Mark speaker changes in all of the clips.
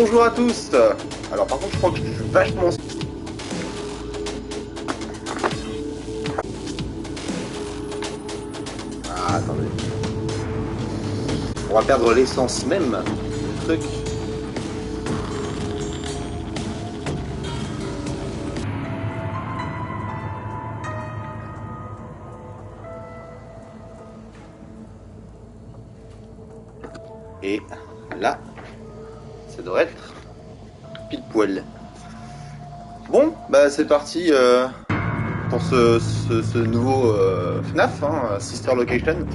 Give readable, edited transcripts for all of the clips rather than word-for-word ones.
Speaker 1: Bonjour à tous. Alors par contre je crois que je suis vachement... Ah attendez. On va perdre l'essence même du truc. Et là, ça devrait être pile poil. Bon, bah c'est parti pour ce nouveau FNAF, hein, Sister Location,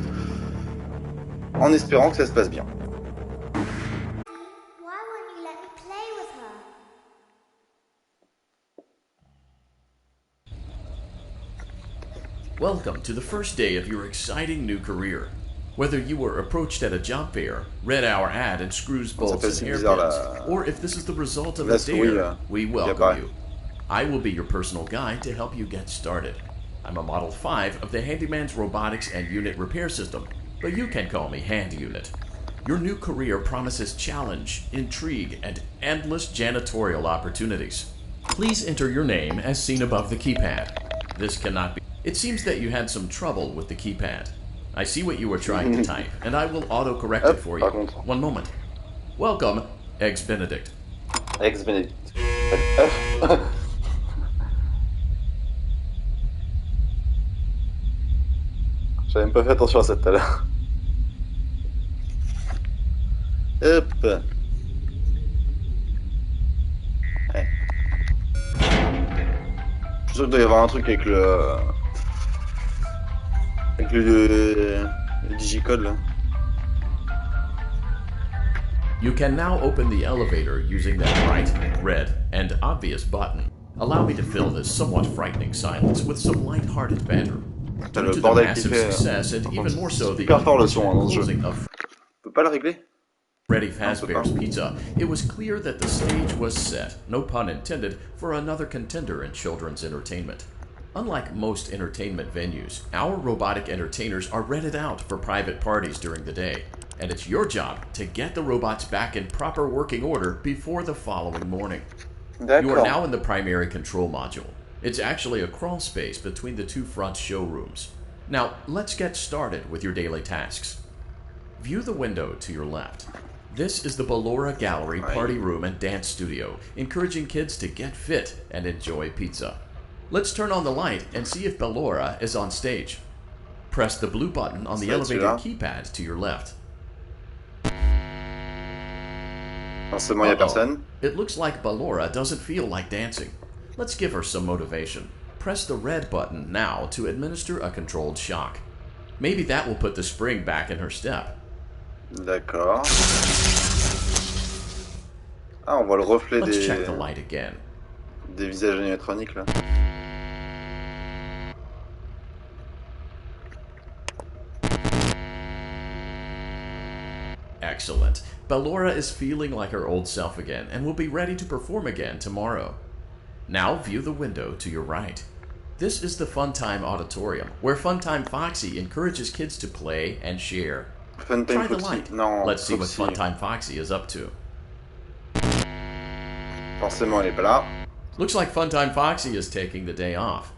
Speaker 1: en espérant que ça se passe bien.
Speaker 2: Why won't you let me play with her?
Speaker 3: Welcome to the first day of your exciting new career. Whether you were approached at a job fair, read our ad and screws,
Speaker 1: Ça
Speaker 3: bolts,
Speaker 1: fait
Speaker 3: and
Speaker 1: assez bizarre
Speaker 3: hairpins, or if this is the result of
Speaker 1: la
Speaker 3: a
Speaker 1: souris
Speaker 3: dare, we
Speaker 1: qui
Speaker 3: welcome
Speaker 1: apparaît.
Speaker 3: you. I will be your personal guide to help you get started. I'm a Model 5 of the Handyman's Robotics and Unit Repair System, but you can call me Hand Unit. Your new career promises challenge, intrigue, and endless janitorial opportunities. Please enter your name as seen above the keypad. This cannot be... It seems that you had some trouble with the keypad. I see what you were trying to type, and I will auto-correct it for you. One moment. Welcome, Eggs Benedict.
Speaker 1: Eggs Benedict. J'avais même pas fait attention à ça tout à l'heure. Hop. Ouais. Je suis sûr qu'il doit y avoir un truc avec le... Avec le digicode là.
Speaker 3: You can now open the elevator using that bright, red, and obvious button. Allow me to fill this somewhat frightening silence with some light-hearted banter. Due to the massive success, and even more so the unfortunate closing of
Speaker 1: On peut pas le régler?
Speaker 3: Rediff Fazbear's Pizza, it was clear that the stage was set, no pun intended, for another contender in children's entertainment. Unlike most entertainment venues, our robotic entertainers are rented out for private parties during the day, and it's your job to get the robots back in proper working order before the following morning. You are now in the primary control module. It's actually a crawl space between the two front showrooms. Now, let's get started with your daily tasks. View the window to your left. This is the Ballora Gallery party room and dance studio, encouraging kids to get fit and enjoy pizza. Let's turn on the light and see if Ballora is on stage. Press the blue button on the elevator keypad to your left.
Speaker 1: Forcément, y a personne.
Speaker 3: It looks like Ballora doesn't feel like dancing. Let's give her some motivation. Press the red button now to administer a controlled shock. Maybe that will put the spring back in her step.
Speaker 1: D'accord. Ah, on voit le reflet
Speaker 3: Let's check the light again.
Speaker 1: Des visages animatroniques là.
Speaker 3: Excellent. Ballora is feeling like her old self again and will be ready to perform again tomorrow. Now view the window to your right. This is the Funtime Auditorium, where Funtime Foxy encourages kids to play and share. Try the light.
Speaker 1: Non,
Speaker 3: let's see what Funtime Foxy is up to.
Speaker 1: Forcément, elle est pas là.
Speaker 3: Looks like Funtime Foxy is taking the day off.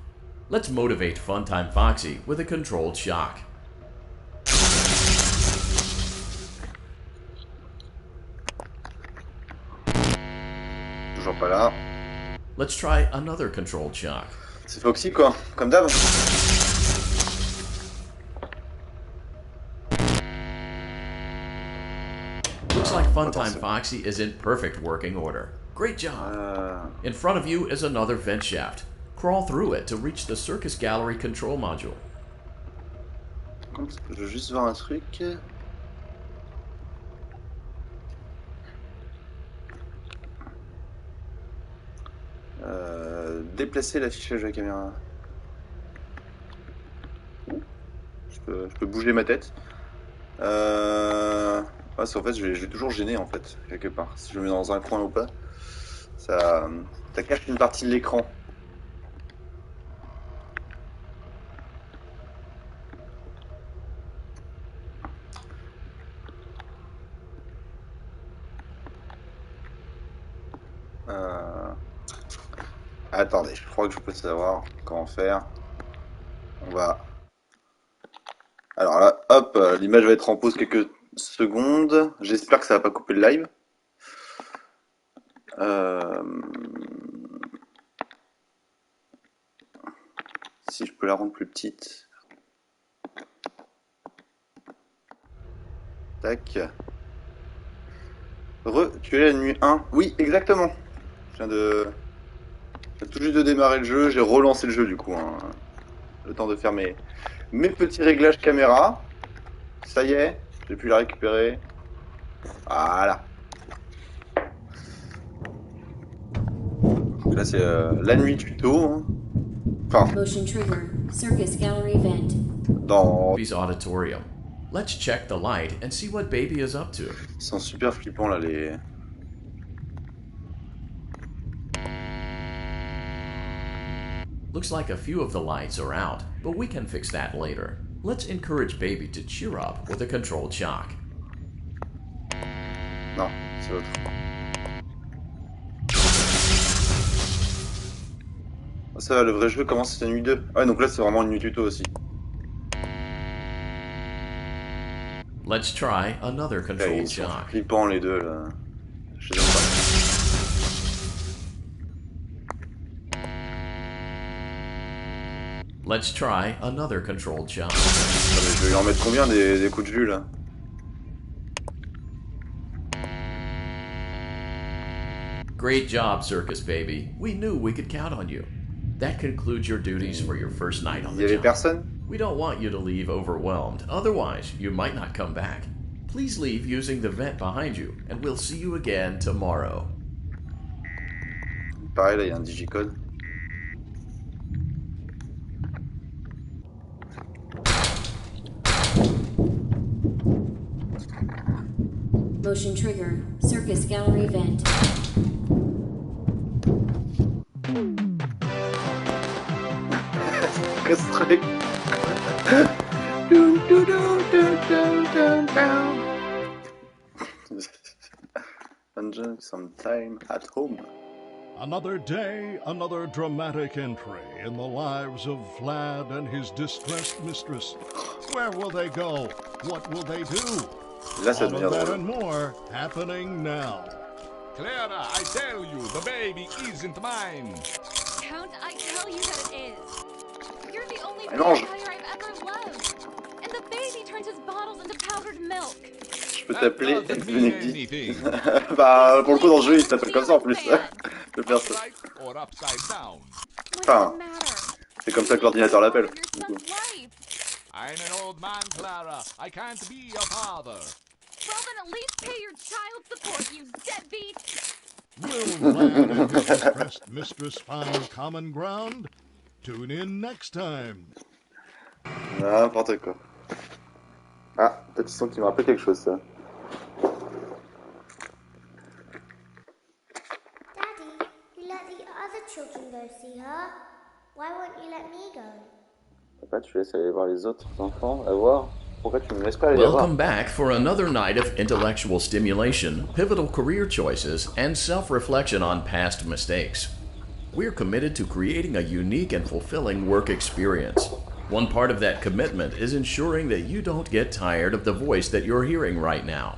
Speaker 3: Let's motivate Funtime Foxy with a controlled shock.
Speaker 1: Toujours pas là.
Speaker 3: Let's try another controlled shock.
Speaker 1: C'est Foxy quoi, comme d'hab.
Speaker 3: Looks like Funtime Foxy is in perfect working order. Great job. In front of you is another vent shaft. Crawl through it to reach the Circus Gallery control module.
Speaker 1: Je veux juste voir un truc. Déplacer l'affichage de la caméra. Je peux bouger ma tête. Ouais, en fait, je vais toujours gêner en fait, quelque part. Si je me mets dans un coin ou pas, ça cache une partie de l'écran. Euh... Attendez, je crois que je peux savoir comment faire. On va... Alors là, hop, l'image va être en pause quelques secondes. J'espère que ça va pas couper le live. Euh... Si je peux la rendre plus petite. Tac. Tu es la nuit 1. Oui, exactement. Je viens de... tout juste de démarrer le jeu. J'ai relancé le jeu du coup. Hein. Le temps de faire mes petits réglages caméra. Ça y est, j'ai pu la récupérer. Voilà. Donc là c'est la nuit tuto. Hein. Enfin,
Speaker 4: Motion trigger. Circus gallery vent.
Speaker 1: dans...
Speaker 3: Baby's auditorium. Let's check the light and see what Baby is up to.
Speaker 1: Ils sont super flippants là les...
Speaker 3: Looks like a few of the lights are out, but we can fix that later. Let's encourage Baby to cheer up with a controlled shock.
Speaker 1: Non, c'est l'autre. Ça va, le vrai jeu commence la nuit 2. Ouais, donc là c'est vraiment une nuit tuto aussi.
Speaker 3: Let's try another
Speaker 1: Là,
Speaker 3: controlled
Speaker 1: ils sont
Speaker 3: shock.
Speaker 1: flippants les deux là. Je les aime pas.
Speaker 3: Let's try another controlled shock.
Speaker 1: Attendez, je vais lui en mettre combien des coups de vue là?
Speaker 3: Great job, Circus Baby. We knew we could count on you. That concludes your duties for your first night on
Speaker 1: Il y
Speaker 3: the
Speaker 1: avait
Speaker 3: job.
Speaker 1: personne?
Speaker 3: We don't want you to leave overwhelmed, otherwise you might not come back. Please leave using the vent behind you, and we'll see you again tomorrow.
Speaker 1: Pareil, là il y a un digicode.
Speaker 4: Motion trigger. Circus gallery vent.
Speaker 1: Qu'est-ce que c'est? Enjoy some time at home.
Speaker 5: Another day, another dramatic entry in the lives of Vlad and his distressed mistress. Where will they go? What will they do?
Speaker 1: Là ça
Speaker 5: All
Speaker 1: devient
Speaker 5: of that
Speaker 1: drôle.
Speaker 5: and more happening now.
Speaker 6: Clara, I tell you, the baby isn't mine.
Speaker 2: Count, I tell you that it is. You're the only
Speaker 1: Un ange.
Speaker 2: vampire I've ever loved. And the baby turns his bottles into powdered milk.
Speaker 1: Je peux t'appeler
Speaker 6: That doesn't mean
Speaker 1: Benedict.
Speaker 6: anything.
Speaker 1: Bah pour le coup dans le jeu il s'appelle comme ça en plus. Le perso.
Speaker 6: Upright or upside down.
Speaker 2: What
Speaker 1: Enfin,
Speaker 2: does it matter?
Speaker 1: c'est comme ça que l'ordinateur l'appelle.
Speaker 2: Your
Speaker 1: du coup.
Speaker 2: son's life.
Speaker 6: I'm an old man, Clara. I can't be a father.
Speaker 2: Well, then at least pay your child support, you deadbeat.
Speaker 5: Will Vlad and his distressed mistress find common ground? Tune in next time.
Speaker 1: N'importe quoi. Ah, peut-être son qui me rappelle quelque chose ça.
Speaker 2: Daddy, you let the other children go see her. Why won't you let me go?
Speaker 1: Papa, tu laisses aller voir les autres enfants, à voir. Pourquoi tu me laisses pas aller les voir?
Speaker 3: Welcome back for another night of intellectual stimulation, pivotal career choices, and self-reflection on past mistakes. We're committed to creating a unique and fulfilling work experience. One part of that commitment is ensuring that you don't get tired of the voice that you're hearing right now.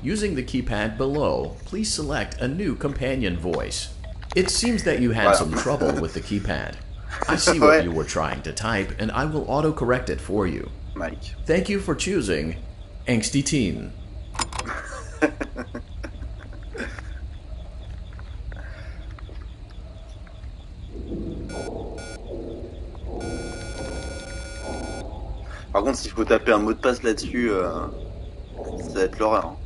Speaker 3: Using the keypad below, please select a new companion voice. It seems that you had some trouble with the keypad. I see what you were trying to type, and I will autocorrect it for you.
Speaker 1: Mike.
Speaker 3: Thank you for choosing Angsty Teen.
Speaker 1: Par contre, s'il faut taper un mot de passe là-dessus, ça va être l'horreur. Hein.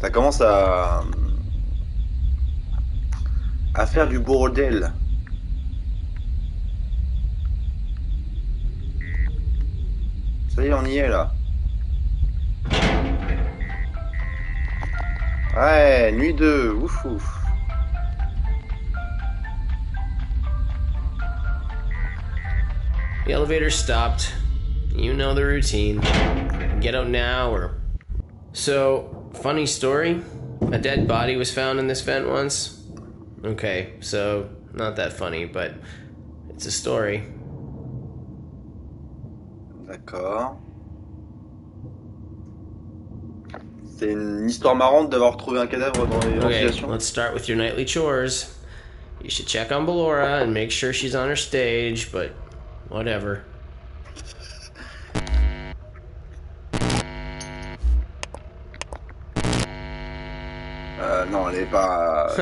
Speaker 1: Ça commence à faire du bordel. Ça y est, on y est là. Ouais, nuit 2, ouf ouf.
Speaker 7: The elevator stopped. You know the routine. Get out now or... So, Funny story. A dead body was found in this vent once. Okay, so not that funny, but it's a story.
Speaker 1: D'accord. C'est une histoire marrante d'avoir retrouvé un cadavre dans les
Speaker 7: Okay,
Speaker 1: ventilations.
Speaker 7: let's start with your nightly chores. You should check on Ballora and make sure she's on her stage, but whatever.
Speaker 1: Non, elle est pas...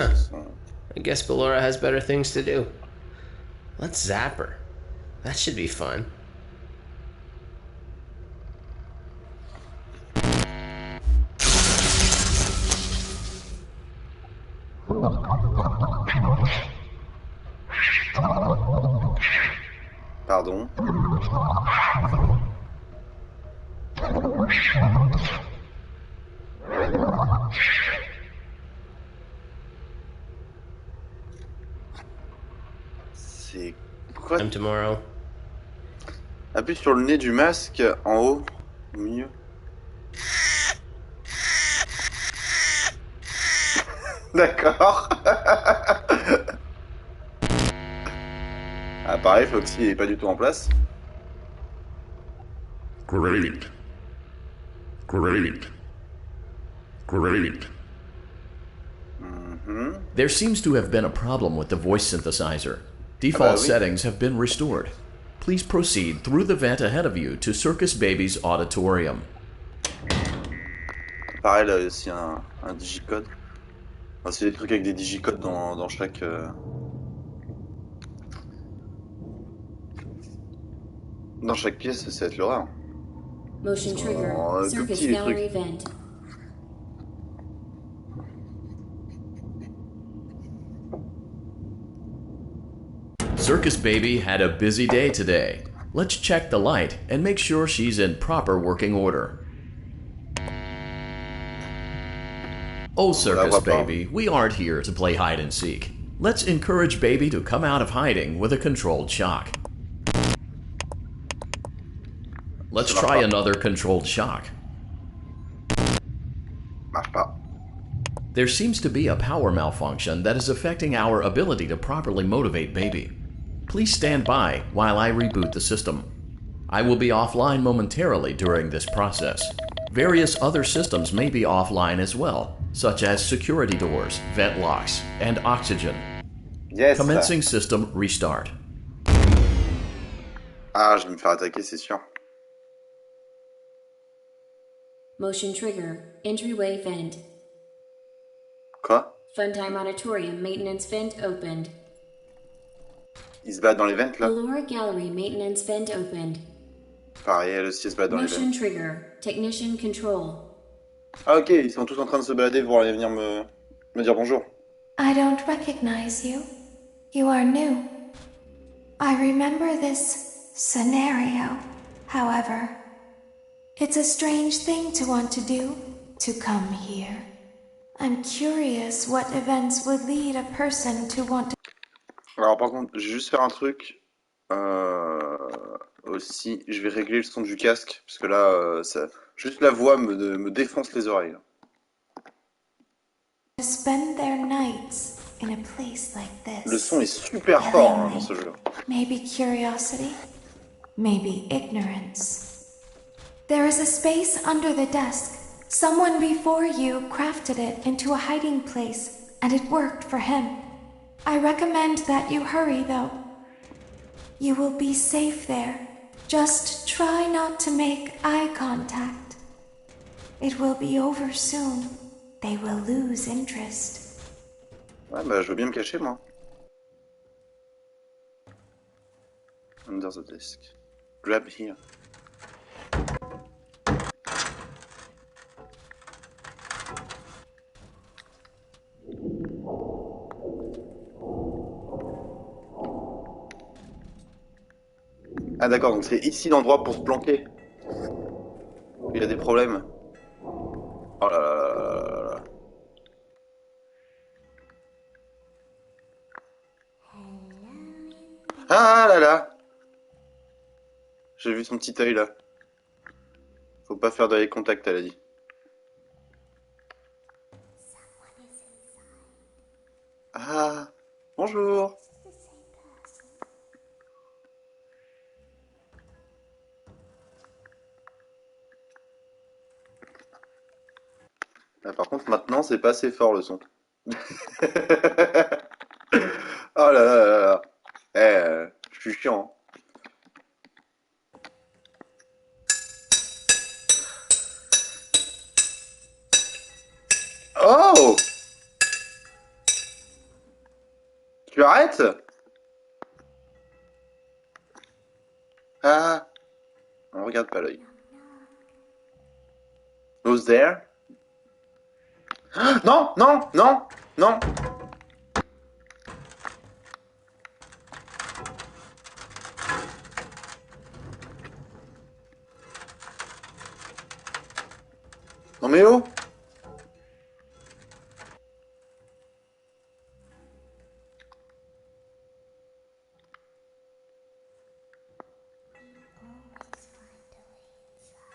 Speaker 7: I guess Ballora has better things to do. Let's zap her. That should be fun.
Speaker 1: Pardon. C'est quoi?
Speaker 7: Time tomorrow.
Speaker 1: Appuie sur le nez du masque en haut, au milieu. D'accord. Ah pareil, Foxy est pas du tout en place.
Speaker 5: Great. Great. Great.
Speaker 3: There seems to have been a problem with the voice synthesizer. Default settings have been restored. Please proceed through the vent ahead of you to Circus Baby's auditorium.
Speaker 1: Pareil, là aussi un digicode. Enfin, c'est des trucs avec des digicodes dans chaque... Dans chaque pièce, ça va être l'horreur.
Speaker 4: Motion trigger.
Speaker 1: tout
Speaker 4: Circus
Speaker 1: petit, les
Speaker 4: gallery
Speaker 1: trucs.
Speaker 4: vent.
Speaker 3: Circus Baby had a busy day today. Let's check the light and make sure she's in proper working order. Oh, Circus Baby, we aren't here to play hide and seek. Let's encourage Baby to come out of hiding with a controlled shock. Let's try another controlled shock.
Speaker 1: Marche pas.
Speaker 3: There seems to be a power malfunction that is affecting our ability to properly motivate Baby. Please stand by while I reboot the system. I will be offline momentarily during this process. Various other systems may be offline as well, such as security doors, vent locks, and oxygen.
Speaker 1: Yes.
Speaker 3: Commencing system restart.
Speaker 1: Ah, je vais me faire attaquer, c'est sûr.
Speaker 4: Motion trigger. Entryway vent.
Speaker 1: Quoi?
Speaker 4: Funtime auditorium maintenance vent opened.
Speaker 1: Ils se battent dans les vents, là?
Speaker 4: Ballora gallery maintenance vent opened.
Speaker 1: Pareil, elle aussi, elle se bat dans les
Speaker 4: Motion
Speaker 1: vents.
Speaker 4: trigger. Technician control.
Speaker 1: Ah, ok, ils sont tous en train de se balader pour aller venir me dire bonjour.
Speaker 8: I don't recognize you. You are new. I remember this scenario, however. It's a strange thing to want to do, to come here. I'm curious what events would lead a person to want to...
Speaker 1: Alors par contre, je vais juste faire un truc. Aussi, je vais régler le son du casque, parce que là, juste la voix me défonce les oreilles.
Speaker 8: spend their nights in a place like this.
Speaker 1: Le son est super fort hein, dans ce jeu.
Speaker 8: Maybe curiosity, maybe ignorance. There is a space under the desk. Someone before you crafted it into a hiding place, and it worked for him. I recommend that you hurry, though. You will be safe there. Just try not to make eye contact. It will be over soon. They will lose interest.
Speaker 1: Ouais, bah je veux bien me cacher, moi. Under the desk. Grab here. Ah d'accord, donc c'est ici l'endroit pour se planquer. Il y a des problèmes. Oh là là là là là là. Ah là là. J'ai vu son petit œil là. Faut pas faire d'eye contact, elle a dit. Ah, bonjour.
Speaker 2: The same person.
Speaker 1: Ah, par contre, maintenant, c'est pas assez fort le son. Oh là là là là. Je suis chiant. Oh! Tu arrêtes? Ah, on regarde pas l'œil. Who's there? Non, non, non, non. Non mais oh!
Speaker 2: Always find a way inside.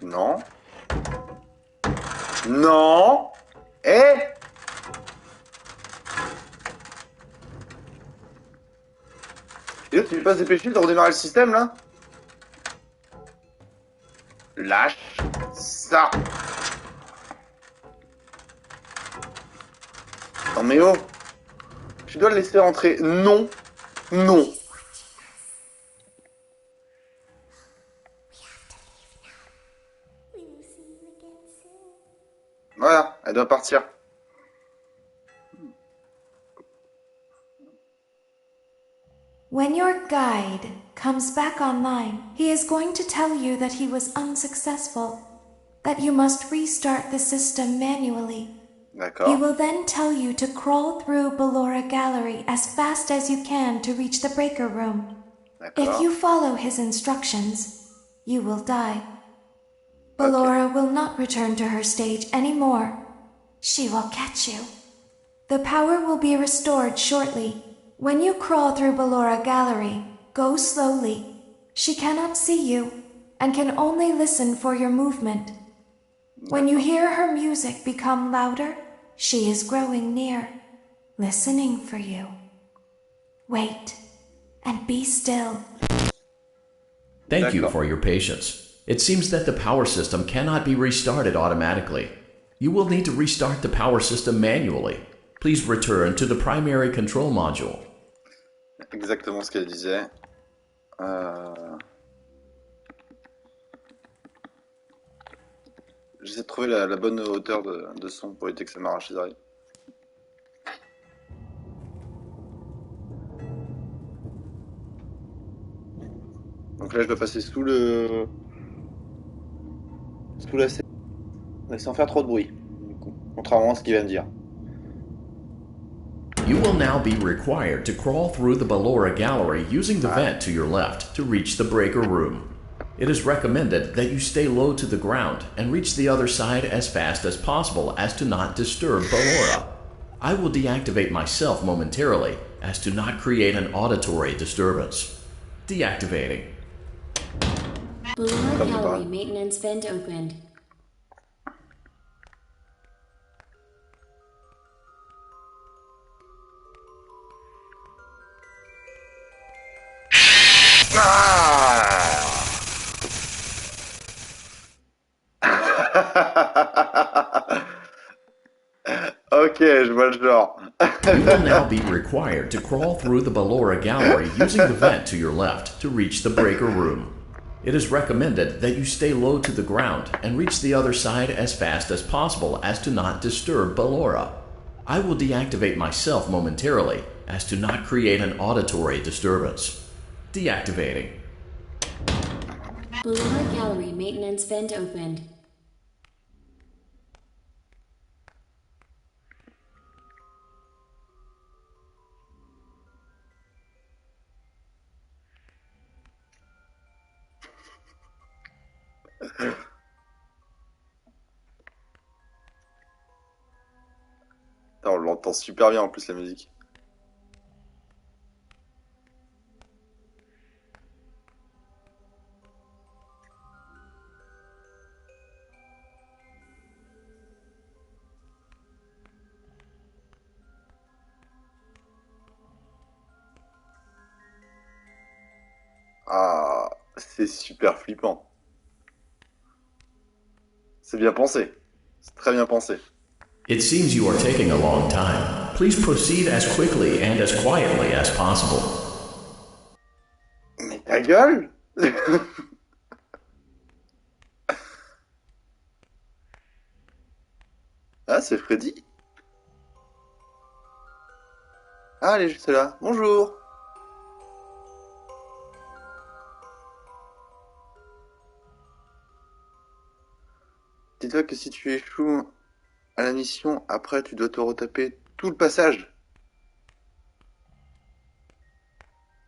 Speaker 1: Non. Non. Eh? Et là, tu veux pas se dépêcher de redémarrer le système là? Lâche ça. Non mais oh. Tu dois le laisser rentrer. Non. Non.
Speaker 2: We will see you again soon.
Speaker 1: Voilà, elle doit partir.
Speaker 8: When your guide comes back online, he is going to tell you that he was unsuccessful, that you must restart the system manually. He
Speaker 1: D'accord.
Speaker 8: will then tell you to crawl through Ballora Gallery as fast as you can to reach the breaker room. If
Speaker 1: D'accord.
Speaker 8: you follow his instructions, you will die. Ballora will not return to her stage anymore. She will catch you. The power will be restored shortly. When you crawl through Ballora Gallery, go slowly. She cannot see you and can only listen for your movement. When you hear her music become louder, she is growing near, listening for you. Wait and be still.
Speaker 3: Thank you
Speaker 1: D'accord.
Speaker 3: for your patience. It seems that the power system cannot be restarted automatically. You will need to restart the power system manually. Please return to the primary control module.
Speaker 1: Exactement ce qu'elle disait. J'essaie de trouver la bonne hauteur de son pour éviter que ça m'arrache les oreilles. Donc là, je dois passer sous la scène, mais sans faire trop de bruit, du coup, contrairement à ce qu'il vient de dire.
Speaker 3: You will now be required to crawl through the Ballora Gallery using the vent to your left to reach the breaker room. It is recommended that you stay low to the ground and reach the other side as fast as possible as to not disturb Ballora. I will deactivate myself momentarily as to not create an auditory disturbance. Deactivating.
Speaker 4: Ballora
Speaker 1: Come
Speaker 4: Gallery
Speaker 1: on.
Speaker 4: maintenance vent opened.
Speaker 1: Ok, je vois le genre.
Speaker 3: You will now be required to crawl through the Ballora Gallery using the vent to your left to reach the breaker room. It is recommended that you stay low to the ground and reach the other side as fast as possible as to not disturb Ballora. I will deactivate myself momentarily as to not create an auditory disturbance. Deactivating.
Speaker 4: Ballora Gallery maintenance vent opened.
Speaker 1: Attends, on l'entend super bien en plus la musique. C'est super flippant. C'est bien pensé. C'est très bien pensé.
Speaker 3: It seems you are taking a long time. Please proceed as quickly and as quietly as possible.
Speaker 1: Mais ta gueule! Ah, c'est Freddy. Ah, elle est juste là. Bonjour. Dis-toi que si tu échoues à la mission, après tu dois te retaper tout le passage.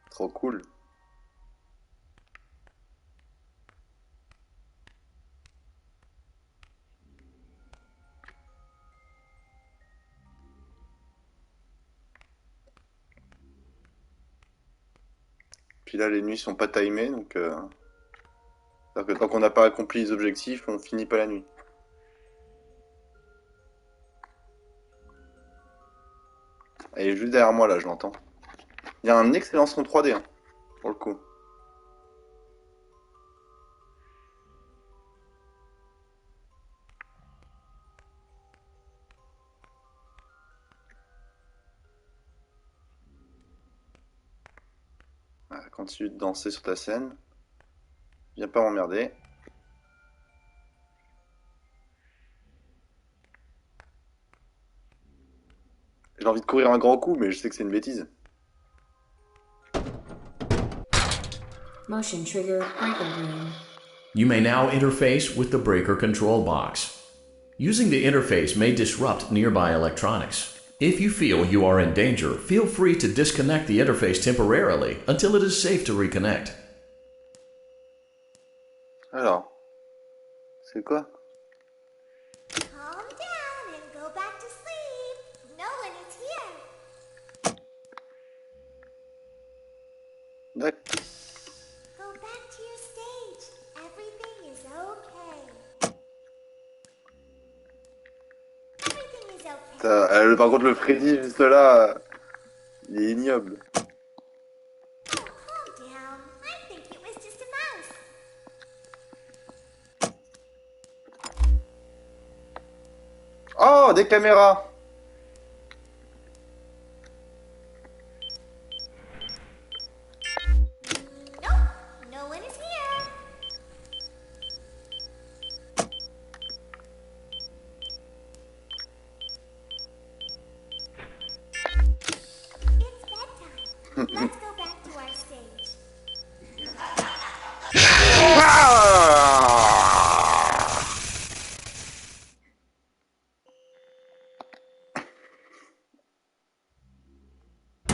Speaker 1: Trop cool. Puis là, les nuits sont pas timées, donc c'est-à-dire que tant qu'on n'a pas accompli les objectifs, on finit pas la nuit. Elle est juste derrière moi là, je l'entends. Il y a un excellent son 3D, hein, pour le coup. Voilà, continue de danser sur ta scène. Viens pas m'emmerder. J'ai envie de courir un grand coup, mais je sais que c'est une bêtise.
Speaker 4: Motion trigger breaker room.
Speaker 3: You may now interface with the breaker control box. Using the interface may disrupt nearby electronics. If you feel you are in danger, feel free to disconnect the interface temporarily until it is safe to reconnect.
Speaker 1: Alors, c'est quoi?
Speaker 2: Calm down and go back to sleep. No one is here.
Speaker 1: D'accord.
Speaker 2: Go back to your stage. Everything is okay. Everything is okay.
Speaker 1: Par contre, le Freddy juste là, il est ignoble.
Speaker 2: Oh, calm down. I think it was just a mouse.
Speaker 1: Oh, des caméras!
Speaker 2: Nope, no one is here. It's bedtime. Let's go back to our stage.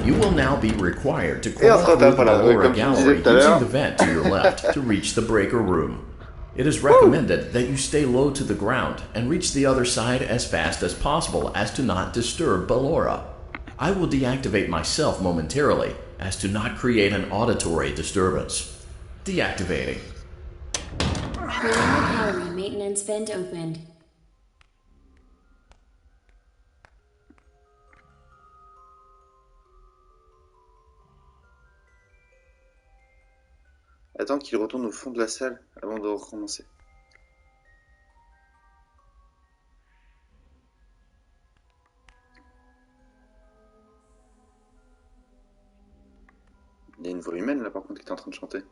Speaker 3: You will now be required to
Speaker 1: Et on se
Speaker 3: crawl through
Speaker 1: retape,
Speaker 3: the
Speaker 1: voilà,
Speaker 3: Laura
Speaker 1: comme tu me disais
Speaker 3: gallery
Speaker 1: tout à
Speaker 3: using
Speaker 1: l'heure.
Speaker 3: the vent to your left to reach the breaker room. It is recommended that you stay low to the ground and reach the other side as fast as possible as to not disturb Ballora. I will deactivate myself momentarily as to not create an auditory disturbance. Deactivating.
Speaker 4: Cooling gallery maintenance vent opened.
Speaker 1: Attends qu'il retourne au fond de la salle avant de recommencer. Il y a une voix humaine là par contre qui est en train de chanter.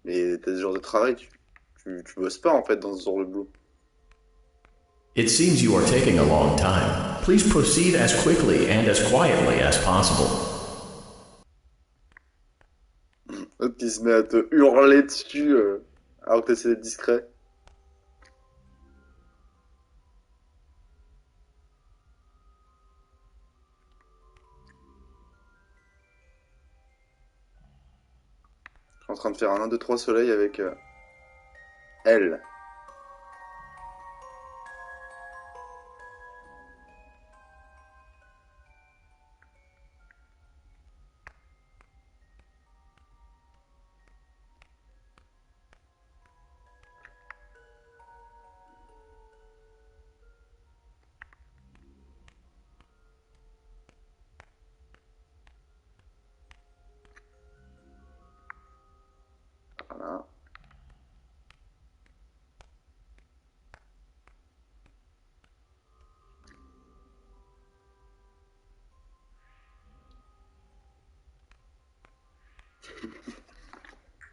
Speaker 1: Mais t'as ce genre de travail, tu bosses pas en fait dans ce genre de boulot.
Speaker 3: It seems you are taking a long time. Please proceed as quickly and as quietly as possible.
Speaker 1: L'autre qui se met à te hurler dessus alors que t'essaies d'être discret. Je suis en train de faire un 1, 2, 3 soleil avec elle.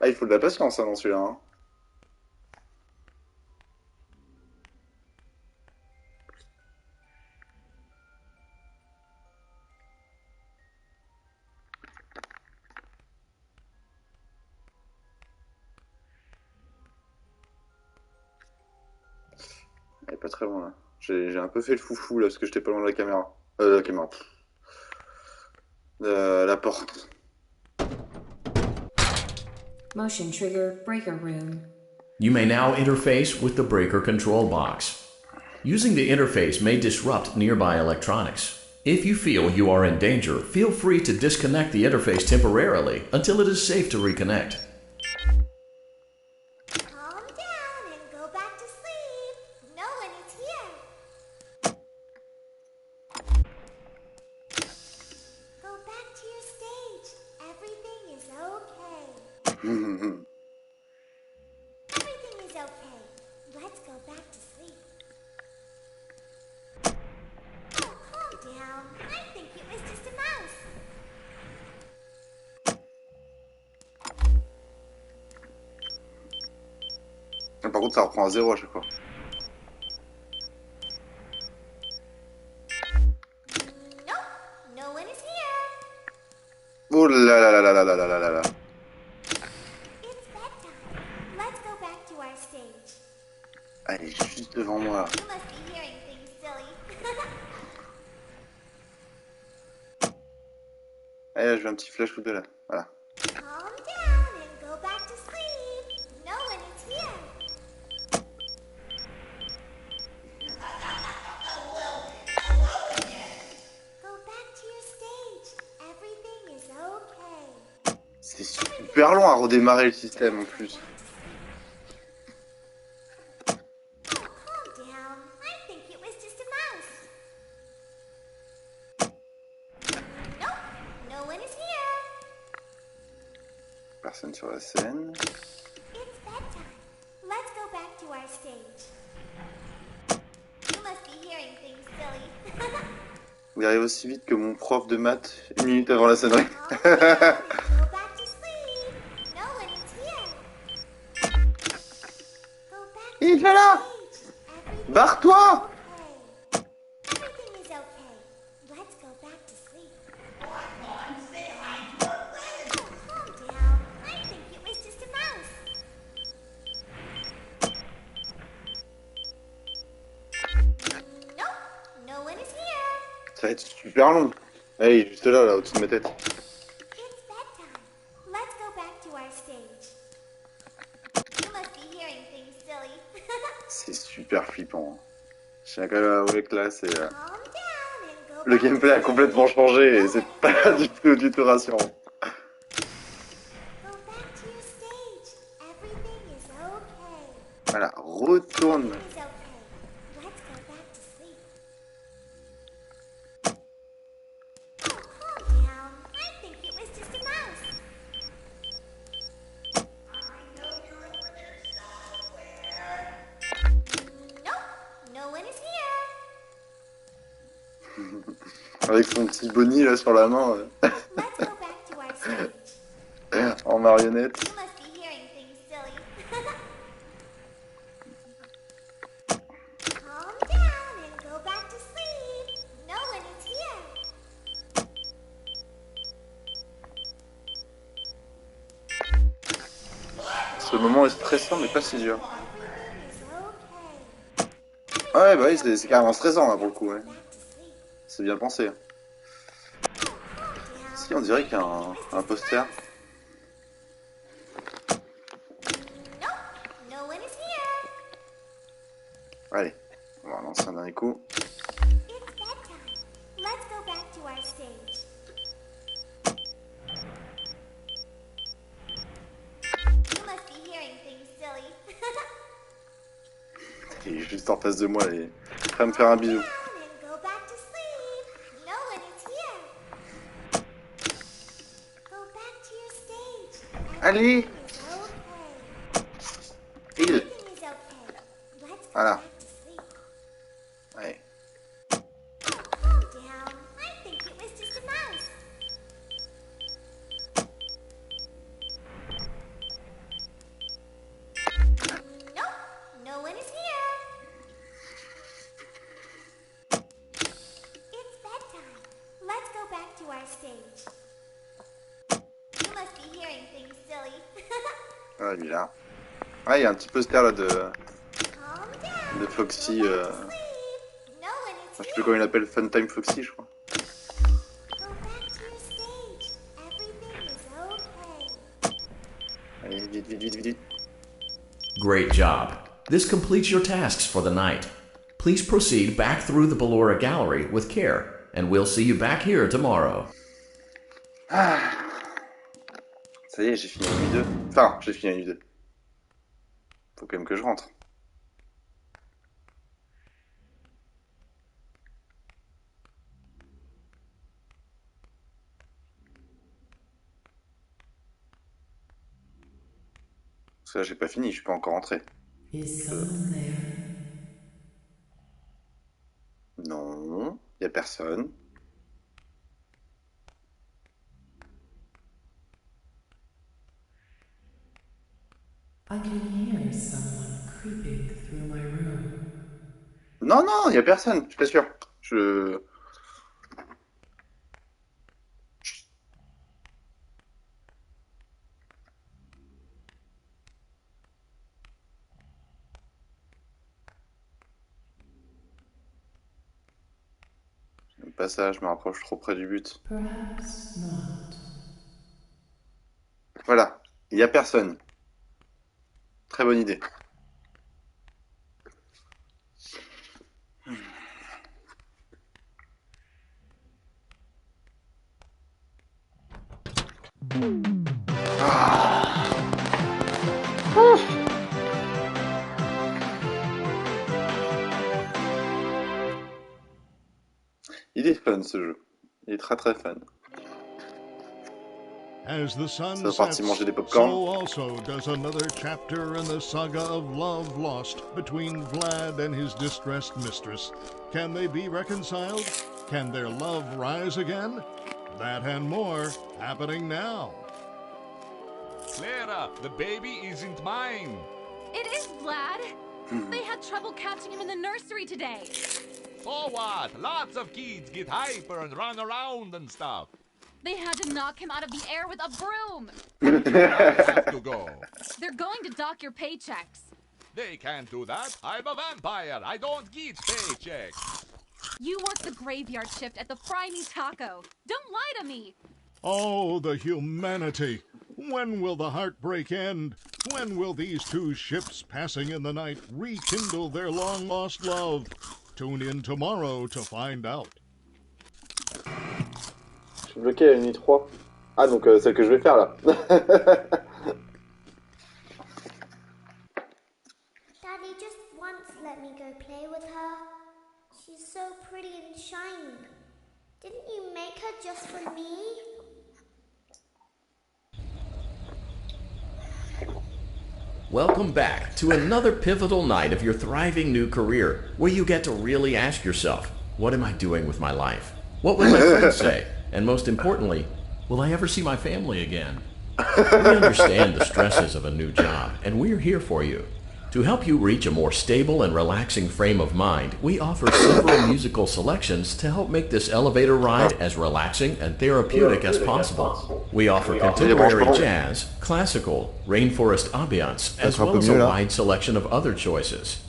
Speaker 1: Ah, il faut de la patience hein, dans celui-là. Hein. Elle est pas très loin là. J'ai un peu fait le foufou là parce que j'étais pas loin de la caméra. La caméra. La porte.
Speaker 4: Motion trigger breaker room.
Speaker 3: You may now interface with the breaker control box. Using the interface may disrupt nearby electronics. If you feel you are in danger, feel free to disconnect the interface temporarily until it is safe to reconnect.
Speaker 2: Calm down and go back to sleep. No one is here. Go back to your stage. Everything is okay. Everything is okay. Let's go back to sleep. Oh, calm down. I think it was just a mouse.
Speaker 1: Par contre, ça reprend à 0 à chaque fois.
Speaker 2: Nope, no one is here.
Speaker 1: Oh là là là là là là là là là là.
Speaker 2: It's bedtime. Let's go back to our stage.
Speaker 1: Elle est juste devant moi.
Speaker 2: You must be hearing things silly.
Speaker 1: Allez, je veux un petit flash ou deux là. Voilà.
Speaker 2: Calm down and go back to sleep. No one is here. Go back to your stage. Everything is okay.
Speaker 1: C'est super long à redémarrer le système en plus.
Speaker 2: Oh, calm down. I think it was just a mouse. Nope, no one is here.
Speaker 1: Personne sur la scène.
Speaker 2: It's bedtime. Let's go back to our stage. You must be hearing things silly.
Speaker 1: Il arrive aussi vite que mon prof de maths 1 minute avant la sonnerie.
Speaker 2: Calm down and go back to sleep. No one is here. Go back to
Speaker 1: Il est
Speaker 2: your
Speaker 1: là.
Speaker 2: stage. Everything
Speaker 1: Barre-toi.
Speaker 2: is okay. Everything is okay. Let's go back to sleep. Oh, calm down. I think it was just a mouse. Nope, no one is here.
Speaker 1: Ça va être super long. Allez, il est juste là, au-dessus de ma tête.
Speaker 2: It's bedtime. Let's go back to our stage. You must be hearing things silly.
Speaker 1: C'est super flippant. Je tiens quand même à avouer que là, c'est...
Speaker 2: Calm down and go
Speaker 1: Le
Speaker 2: back to
Speaker 1: gameplay a
Speaker 2: sleep.
Speaker 1: complètement changé et c'est pas du tout rassurant.
Speaker 2: Go back to your stage. Everything is okay.
Speaker 1: Voilà, retourne.
Speaker 2: Everything is okay. Let's go back to sleep. Oh, calm down. I think it was just a mouse. I know you're over there somewhere. Nope, no one is here.
Speaker 1: Avec son petit bonnie là sur la main,
Speaker 2: Let's go back to our stage.
Speaker 1: en marionnette.
Speaker 2: You must be hearing things silly. Calm down and go back to sleep. No one is here.
Speaker 1: Ce moment est stressant mais pas si dur.
Speaker 2: Everything is okay.
Speaker 1: Ah ouais, bah oui, c'est carrément stressant là pour le coup. Ouais.
Speaker 2: Back to sleep.
Speaker 1: C'est bien pensé.
Speaker 2: Oh, calm down.
Speaker 1: Si, on dirait qu'il y a un poster.
Speaker 2: Nope, no one is here.
Speaker 1: Allez, on va lancer un dernier coup.
Speaker 2: It's bedtime. Let's go back to our stage. You must be hearing things silly.
Speaker 1: Il est juste en face de moi et prêt à me faire un bisou.
Speaker 2: Down and go back to sleep. No one is here. Go back to your stage.
Speaker 1: Allez,
Speaker 2: Everything is okay.
Speaker 1: il.
Speaker 2: Everything is okay. Let's go
Speaker 1: Voilà.
Speaker 2: back to sleep.
Speaker 1: Allez.
Speaker 2: Oh, calm down. I think it was just a mouse. stage. You must be hearing things silly.
Speaker 1: Ah, lui là. Ah, il y a un petit poster là de
Speaker 2: Calm down.
Speaker 1: Foxy.
Speaker 2: Go back to sleep. No one is
Speaker 1: Je sais
Speaker 2: here.
Speaker 1: plus comment il appelle, Funtime Foxy, je crois.
Speaker 2: Go back to your stage. Everything is okay.
Speaker 1: Allez, vite, vite, vite, vite.
Speaker 3: Great job. This completes your tasks for the night. Please proceed back through the Ballora Gallery with care, and we'll see you back here tomorrow.
Speaker 1: Ah. Ça y est, j'ai fini la nuit 2. Enfin, j'ai fini la nuit 2. Faut quand même que je rentre. Parce que là, j'ai pas fini, je suis pas encore rentré. Non, y a personne.
Speaker 9: I can hear someone creeping through my room.
Speaker 1: Non, non, y a personne, je suis pas sûr. Je J'aime pas ça, je me rapproche trop près du but.
Speaker 9: Perhaps not.
Speaker 1: Voilà, y a personne. Très bonne idée. Il est fun ce jeu. Il est très très fun.
Speaker 5: As the sun
Speaker 1: Ça va partir
Speaker 5: sets,
Speaker 1: manger des popcorn.
Speaker 5: so also does another chapter in the saga of love lost between Vlad and his distressed mistress. Can they be reconciled? Can their love rise again? That and more happening now.
Speaker 6: Clara, the baby isn't mine.
Speaker 10: It is Vlad. They had trouble catching him in the nursery today.
Speaker 6: So what? Lots of kids get hyper and run around and stuff.
Speaker 10: They had to knock him out of the air with a broom.
Speaker 6: I have to go.
Speaker 10: They're going to dock your paychecks.
Speaker 6: They can't do that. I'm a vampire. I don't get paychecks.
Speaker 10: You work the graveyard shift at the Fry Me Taco. Don't lie to me.
Speaker 5: Oh, the humanity! When will the heartbreak end? When will these two ships passing in the night rekindle their long-lost love? Tune in tomorrow to find out.
Speaker 1: Je suis bloqué à la nuit 3. Ah, donc celle que je vais faire là.
Speaker 2: Daddy just once let me go play with her. She's so pretty and shiny. Didn't you make her just for me?
Speaker 3: Welcome back to another pivotal night of your thriving new career, where you get to really ask yourself, what am I doing with my life? What will my friends say? And most importantly, will I ever see my family again? We understand the stresses of a new job, and we're here for you. To help you reach a more stable and relaxing frame of mind, we offer several musical selections to help make this elevator ride as relaxing and therapeutic as possible. We offer contemporary jazz, classical, rainforest ambiance, as well as a wide selection of other choices.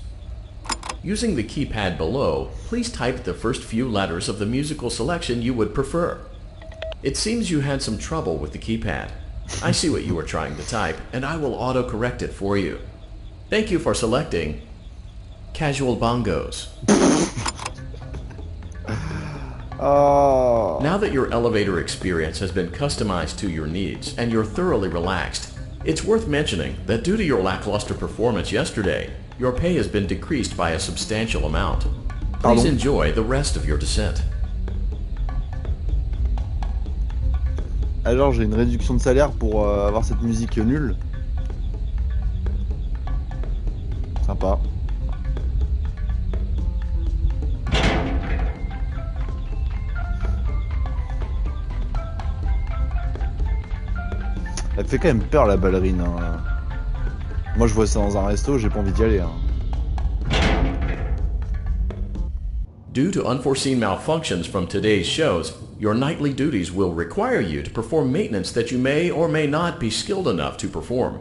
Speaker 3: Using the keypad below, please type the first few letters of the musical selection you would prefer. It seems you had some trouble with the keypad. I see what you were trying to type, and I will auto-correct it for you. Thank you for selecting Casual Bongos.
Speaker 11: Oh.
Speaker 3: Now that your elevator experience has been customized to your needs and you're thoroughly relaxed, it's worth mentioning that due to your lackluster performance yesterday, your pay has been decreased by a substantial amount. Please enjoy the rest of your descent.
Speaker 11: Alors j'ai une réduction de salaire pour avoir cette musique nulle. Sympa. Elle fait quand même peur la ballerine. Hein. Moi je vois ça dans un resto, j'ai pas envie d'y aller. Hein.
Speaker 3: Due to unforeseen malfunctions from today's shows, your nightly duties will require you to perform maintenance that you may or may not be skilled enough to perform.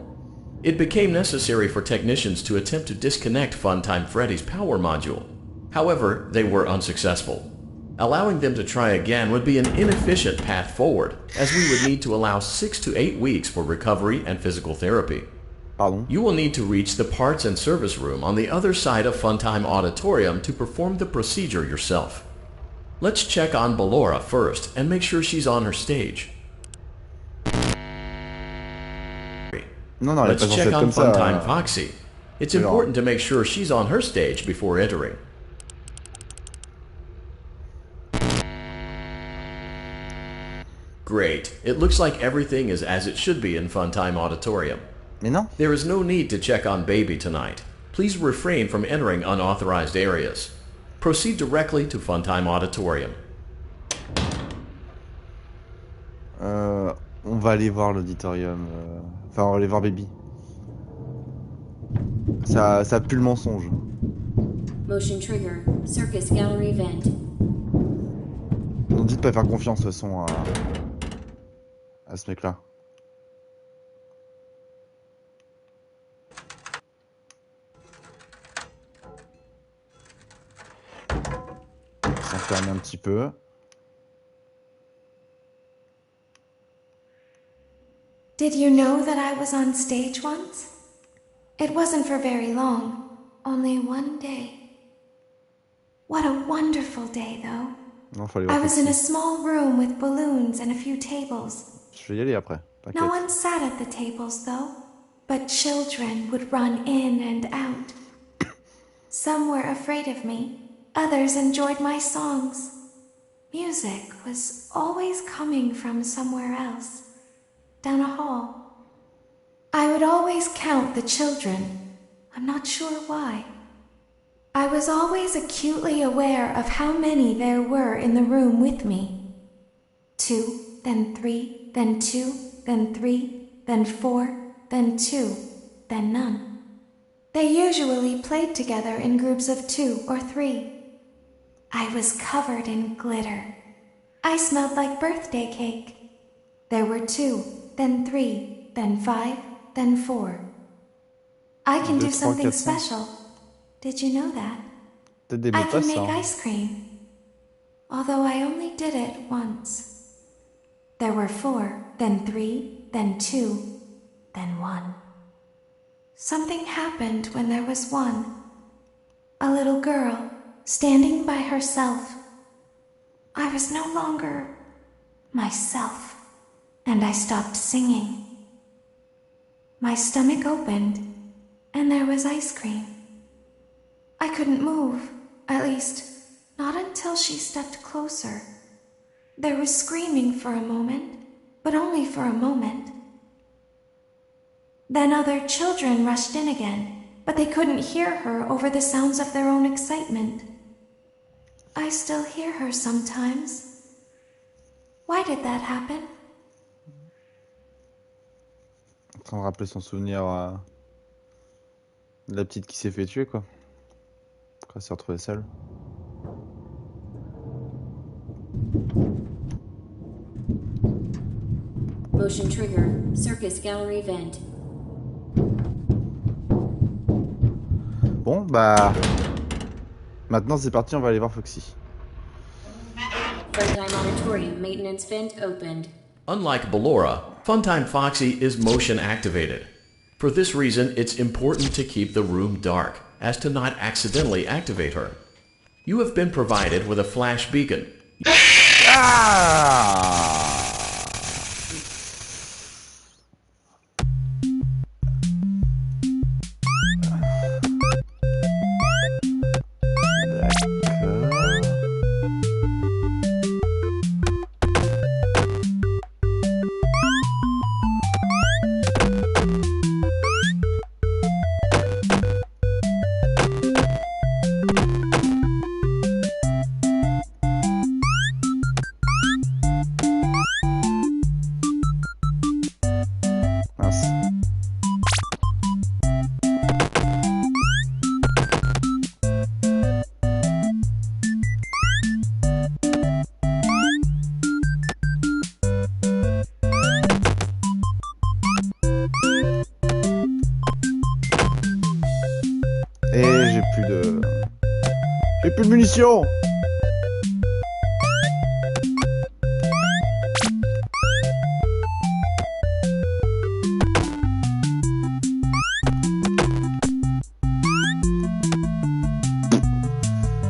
Speaker 3: It became necessary for technicians to attempt to disconnect Funtime Freddy's power module. However, they were unsuccessful. Allowing them to try again would be an inefficient path forward, as we would need to allow 6 to 8 weeks for recovery and physical therapy.
Speaker 11: Pardon?
Speaker 3: You will need to reach the parts and service room on the other side of Funtime Auditorium to perform the procedure yourself. Let's check on Ballora first and make sure she's on her stage.
Speaker 11: Non, non, elle est
Speaker 3: Let's
Speaker 11: pas censée
Speaker 3: check
Speaker 11: être
Speaker 3: on
Speaker 11: comme ça.
Speaker 3: Funtime Foxy. It's important to make sure she's on her stage before entering. Great. It looks like everything is as it should be in Funtime Auditorium.
Speaker 11: Mais non.
Speaker 3: There is no need to check on Baby tonight. Please refrain from entering unauthorized areas. Proceed directly to Funtime Auditorium.
Speaker 11: On va aller voir l'auditorium. Enfin, on va aller voir Baby. Ça pue le mensonge.
Speaker 4: Motion trigger. Circus gallery vent.
Speaker 11: On dit de pas faire confiance de toute façon à ce mec-là. On va s'enfermer un petit peu.
Speaker 8: Did you know that I was on stage once? It wasn't for very long, only one day. What a wonderful day, though.
Speaker 11: Non, faut aller
Speaker 8: I
Speaker 11: voir
Speaker 8: was in a
Speaker 11: Foxy.
Speaker 8: small room with balloons and a few tables.
Speaker 11: Je vais y aller après.
Speaker 8: No
Speaker 11: T'inquiète.
Speaker 8: one sat at the tables, though, but children would run in and out. Some were afraid of me, others enjoyed my songs. Music was always coming from somewhere else, down a hall. I would always count the children. I'm not sure why. I was always acutely aware of how many there were in the room with me. 2, then 3, then 2, then 3, then 4, then 2, then none. They usually played together in groups of 2 or 3. I was covered in glitter. I smelled like birthday cake. There were 2, then 3, then 5, then 4. I can do something special. Did you know that?
Speaker 11: Peut-être des
Speaker 8: I
Speaker 11: mots
Speaker 8: can
Speaker 11: pas
Speaker 8: make
Speaker 11: ça.
Speaker 8: ice cream. Although I only did it once. There were 4, then 3, then 2, then 1. Something happened when there was 1. A little girl, standing by herself. I was no longer myself, and I stopped singing. My stomach opened, and there was ice cream. I couldn't move, at least, not until she stepped closer. There was screaming for a moment, but only for a moment. Then other children rushed in again, but they couldn't hear her over the sounds of their own excitement. I still hear her sometimes. Why did that happen?
Speaker 11: En train de rappeler son souvenir de la petite qui s'est fait tuer, quoi. Quand elle s'est retrouvée seule.
Speaker 4: Motion trigger. Circus gallery vent.
Speaker 11: Bon, bah... Maintenant, c'est parti, on va aller voir Foxy.
Speaker 4: Funtime auditorium maintenance vent opened.
Speaker 3: Unlike Ballora, Funtime Foxy is motion activated. For this reason, it's important to keep the room dark, as to not accidentally activate her. You have been provided with a flash beacon.
Speaker 11: de munitions.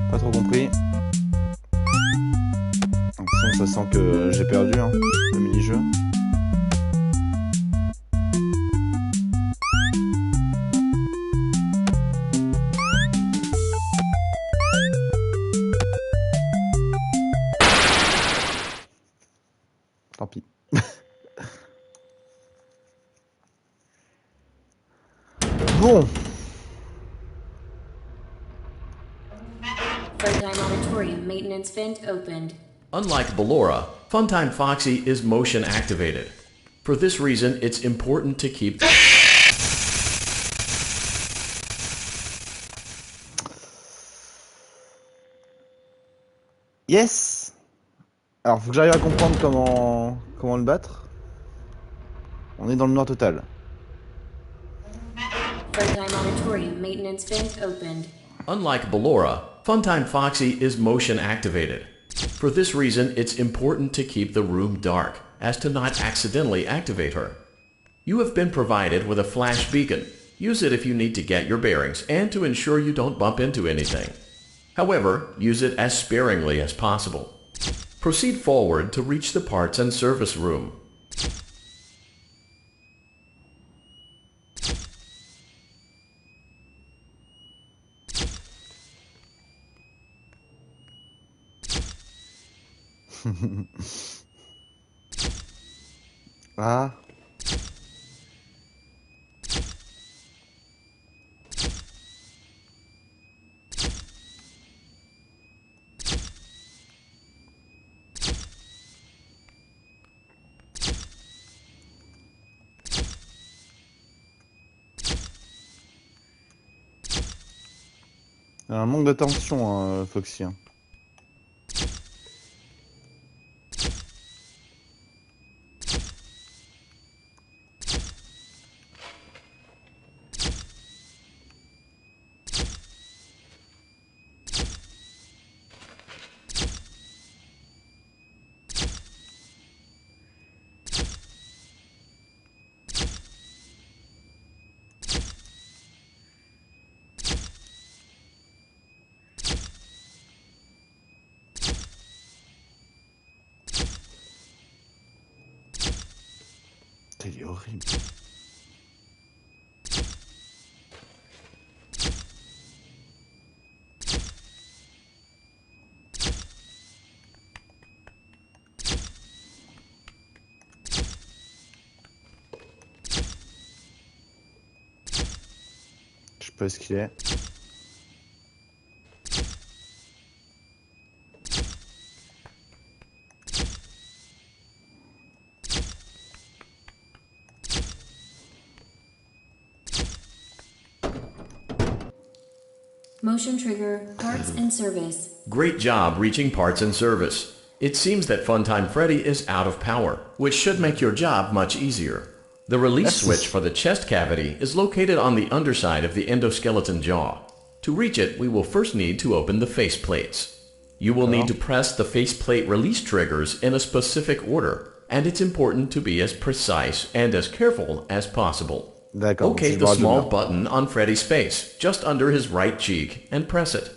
Speaker 11: Pas trop compris. Sinon ça sent que j'ai perdu hein, le mini-jeu. Tant pis. Bon.
Speaker 4: Funtime Auditorium maintenance vent opened.
Speaker 3: Unlike Ballora, Funtime Foxy is motion activated. For this reason, it's important to keep...
Speaker 11: Yes. Alors faut que j'arrive à comprendre comment le battre. On est dans le noir total.
Speaker 4: Funtime Auditorium maintenance vent opened.
Speaker 3: Unlike Ballora, Funtime Foxy is motion activated. For this reason, it's important to keep the room dark, as to not accidentally activate her. You have been provided with a flash beacon. Use it if you need to get your bearings and to ensure you don't bump into anything. However, use it as sparingly as possible. Proceed forward to reach the parts and service room.
Speaker 11: Ah. Il y a un manque d'attention, hein, Foxy. Hein. Il est horrible. Je sais pas ce qu'il est.
Speaker 4: Motion trigger, parts and service.
Speaker 3: Great job reaching parts and service. It seems that Funtime Freddy is out of power, which should make your job much easier. The release switch for the chest cavity is located on the underside of the endoskeleton jaw. To reach it, we will first need to open the face plates. You will need to press the faceplate release triggers in a specific order, and it's important to be as precise and as careful as possible. Locate the small button on Freddy's face, just under his right cheek, and press it.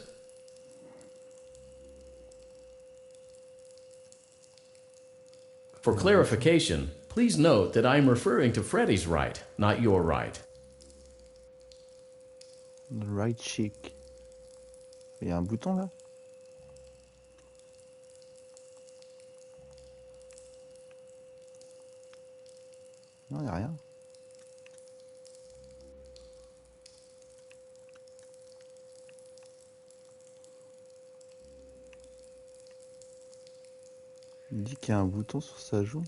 Speaker 3: For clarification, please note that I am referring to Freddy's right, not your right.
Speaker 11: The right cheek. Il y a un bouton là? Non, il n'y a rien. Il dit qu'il y a un bouton sur sa joue.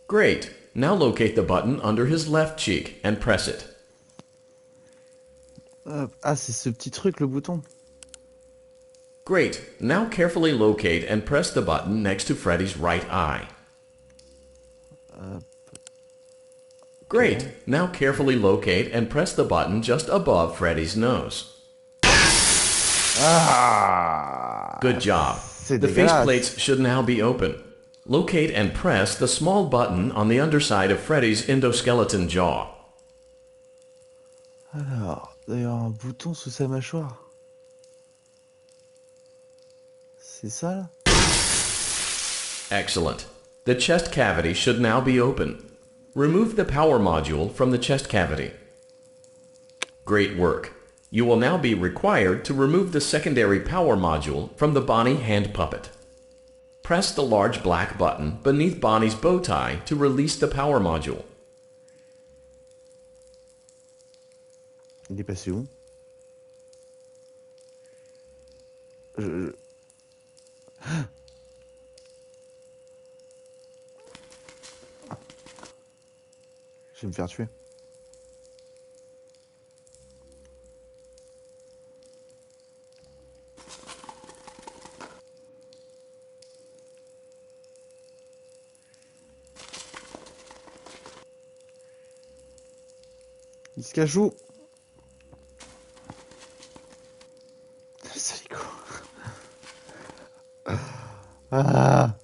Speaker 3: Great. Now locate the button under his left cheek and press it.
Speaker 11: Ah, c'est ce petit truc, le bouton.
Speaker 3: Great. Now carefully locate and press the button next to Freddy's right eye. Great. Now carefully locate and press the button just above Freddy's nose.
Speaker 11: Ah.
Speaker 3: Good job.
Speaker 11: C'est
Speaker 3: The
Speaker 11: dégueulasse.
Speaker 3: faceplates should now be open. Locate and press the small button on the underside of Freddy's endoskeleton jaw.
Speaker 11: Alors, il y a un bouton sous sa mâchoire. C'est ça là?
Speaker 3: Excellent. The chest cavity should now be open. Remove the power module from the chest cavity. Great work. You will now be required to remove the secondary power module from the Bonnie hand puppet. Press the large black button beneath Bonnie's bow tie to release the power module.
Speaker 11: Il est passé où? Je... Je vais me faire tuer. Il se cache où? Salico. Ah.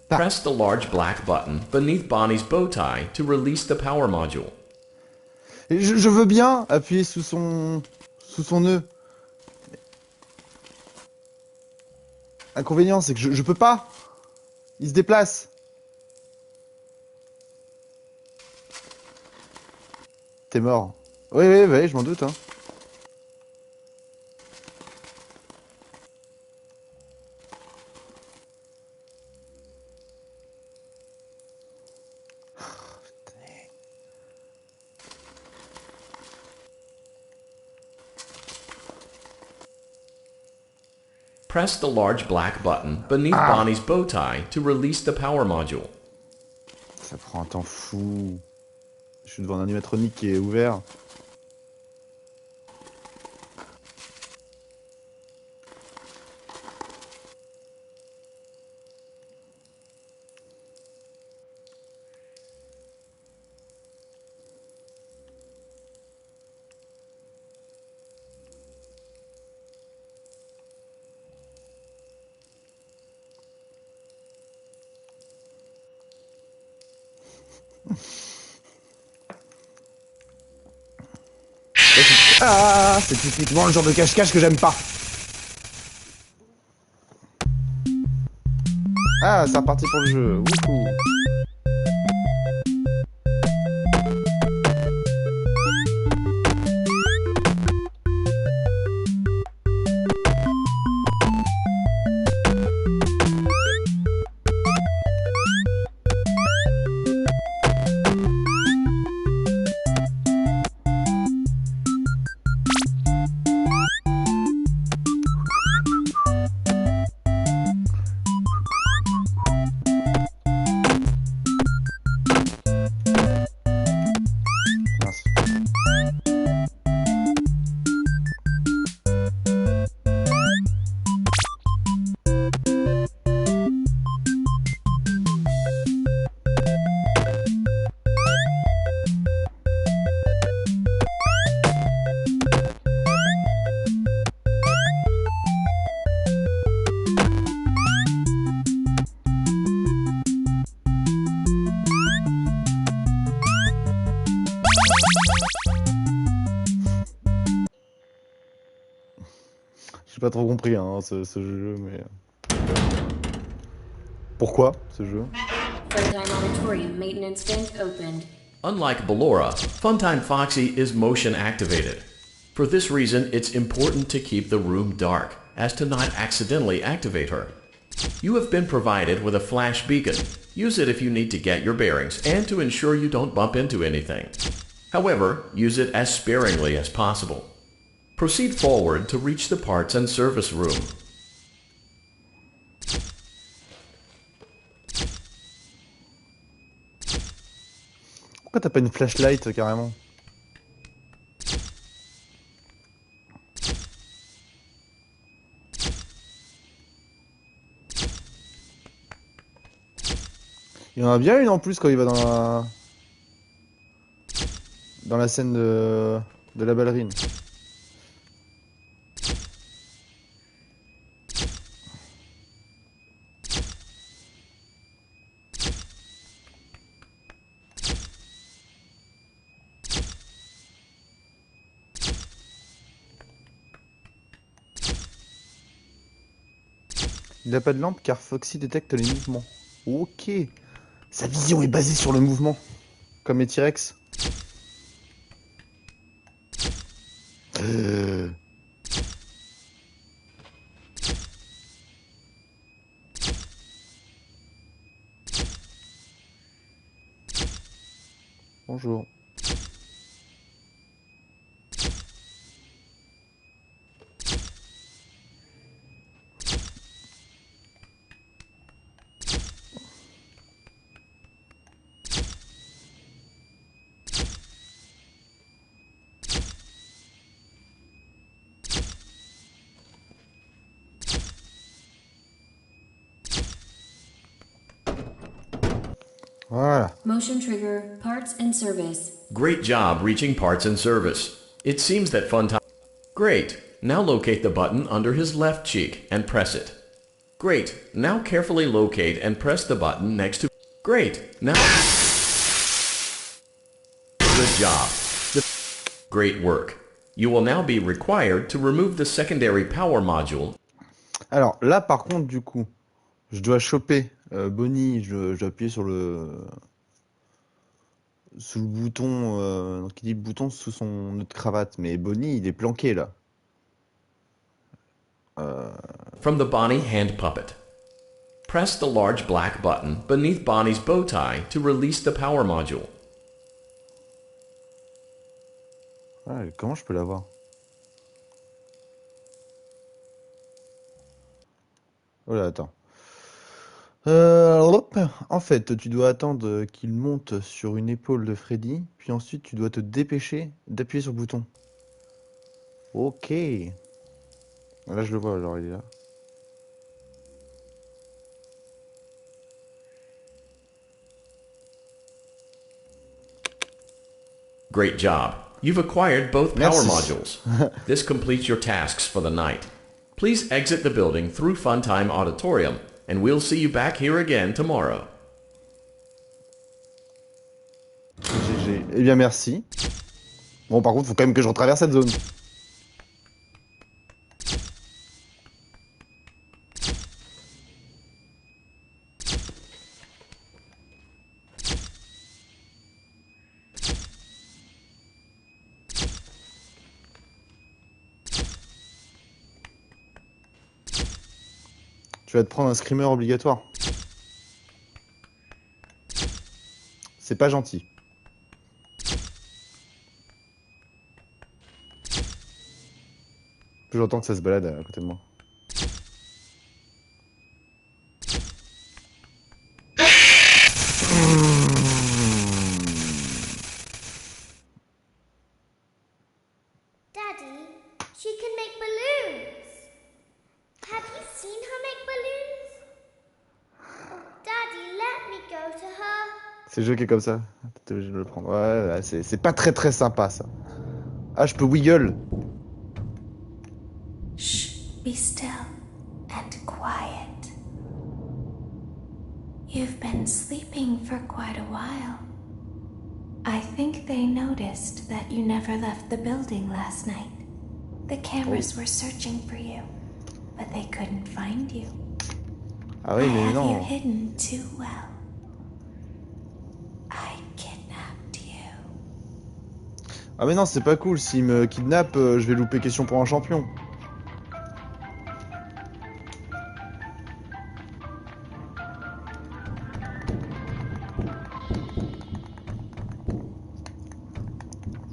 Speaker 3: Press the large black button beneath Bonnie's bow tie to release the power module.
Speaker 11: Je veux bien appuyer sous son nœud. Inconvénient, c'est que je peux pas. Il se déplace. T'es mort. Oui, oui, oui, je m'en doute. Hein.
Speaker 3: Press the large black button beneath Bonnie's bow tie to release the power module.
Speaker 11: Ça prend un temps fou. Je suis devant un animatronique qui est ouvert. Ah, c'est typiquement le genre de cache-cache que j'aime pas. Ah, c'est reparti pour le jeu. Wouhou. J'ai pas trop compris hein, ce jeu, mais... Pourquoi ce jeu?
Speaker 4: Funtime Auditorium maintenance vent opened.
Speaker 3: Unlike Ballora, Funtime Foxy is motion activated. For this reason, it's important to keep the room dark, as to not accidentally activate her. You have been provided with a flash beacon. Use it if you need to get your bearings and to ensure you don't bump into anything. However, use it as sparingly as possible. Proceed forward to reach the parts and service room.
Speaker 11: Pourquoi t'as pas une flashlight carrément? Il y en a bien une en plus quand il va dans la scène de la ballerine. Il n'a pas de lampe car Foxy détecte les mouvements. Ok. Sa vision est basée sur le mouvement. Comme les T-Rex. Bonjour. Voilà.
Speaker 4: Motion trigger, parts and service.
Speaker 3: Great job reaching parts and service. It seems that Funtime... Great. Now locate the button under his left cheek and press it. Great. Now carefully locate and press the button next to... Great. Now... Good job. Great work. You will now be required to remove the secondary power module.
Speaker 11: Alors là par contre du coup, je dois choper Bonnie, je dois appuyer sur le bouton, donc il dit bouton sous son nœud de cravate, mais Bonnie il est planqué là.
Speaker 3: From the Bonnie hand puppet. Press the large black button beneath Bonnie's bow tie to release the power module.
Speaker 11: Ouais, comment je peux l'avoir? Oh là, attends. Hop. En fait, tu dois attendre qu'il monte sur une épaule de Freddy, puis ensuite tu dois te dépêcher d'appuyer sur le bouton. Ok. Là, je le vois, alors il est là.
Speaker 3: Great job. You've acquired both power
Speaker 11: Merci.
Speaker 3: modules. This completes your tasks for the night. Please exit the building through Funtime Auditorium, and we'll see you back here again tomorrow.
Speaker 11: GG. Eh bien, merci. Bon, par contre, faut quand même que je retraverse cette zone. Tu vas te prendre un screamer obligatoire. C'est pas gentil. J'entends que ça se balade à côté de moi.
Speaker 2: Daddy, she can make balloons. Have you seen her make balloons? Oh, Daddy, let me go to her.
Speaker 11: C'est le jeu qui est comme ça. T'es obligé de le prendre. Ouais, c'est pas très sympa ça. Ah, je peux wiggle.
Speaker 8: Shh, be still and quiet. You've been sleeping for quite a while. I think they noticed that you never left the building last night. The cameras were searching for you, but they couldn't find you.
Speaker 11: Ah oui,
Speaker 8: I
Speaker 11: mais
Speaker 8: have you
Speaker 11: non.
Speaker 8: hidden too well. I kidnapped you.
Speaker 11: Ah mais non, c'est pas cool. S'il me kidnappe, je vais louper question pour un champion.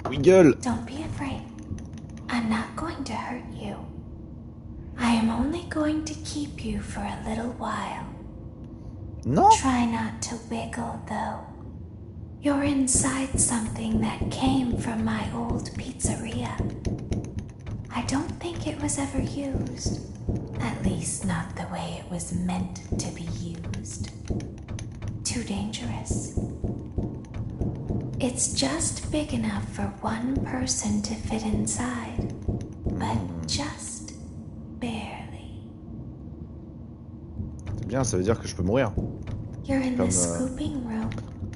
Speaker 11: Wiggle.
Speaker 8: Don't be afraid. I'm not going to hurt you. I am only going to keep you for a little while.
Speaker 11: Non.
Speaker 8: Try not to wiggle, though. You're inside something that came from my old pizzeria. I don't think it was ever used. At least not the way it was meant to be used. too dangerous. It's just big enough for one person to fit inside, but just barely.
Speaker 11: C'est bien, ça veut dire que je peux mourir.
Speaker 8: You're in the scooping room.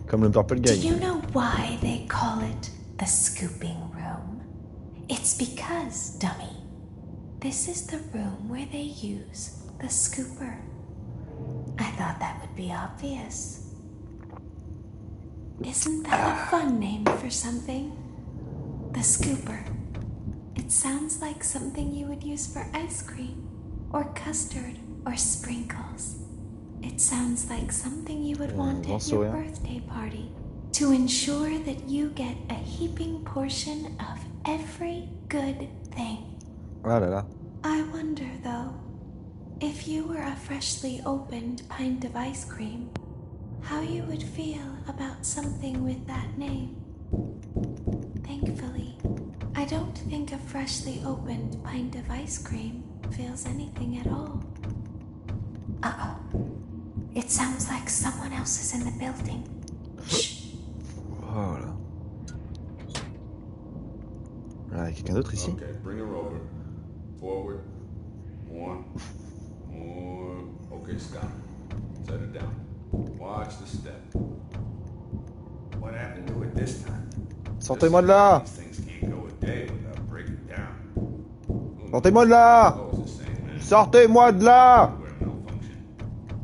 Speaker 11: Comme le Purple
Speaker 8: Do
Speaker 11: Guy.
Speaker 8: you know why they call it the scooping room? It's because, dummy, this is the room where they use the scooper. I thought that would be obvious. Isn't that a fun name for something? The scooper. It sounds like something you would use for ice cream, or custard, or sprinkles. It sounds like something you would want at your birthday party, to ensure that you get a heaping portion of every good thing.
Speaker 11: Ah là là.
Speaker 8: I wonder, though, if you were a freshly opened pint of ice cream, how you would feel about something with that name. Thankfully, I don't think a freshly opened pint of ice cream feels anything at all. Uh-oh. It sounds like someone else is in the building. Shh.
Speaker 11: Voilà. Ah, il y a quelqu'un d'autre ici?
Speaker 12: Okay, bring her over. Forward. More. Okay, stop. Set her down. Watch the step. What happened to it this time?
Speaker 11: Sortez-moi de là!
Speaker 12: These things can't go a day without breaking down.
Speaker 11: Sortez-moi de là! Sortez-moi de là!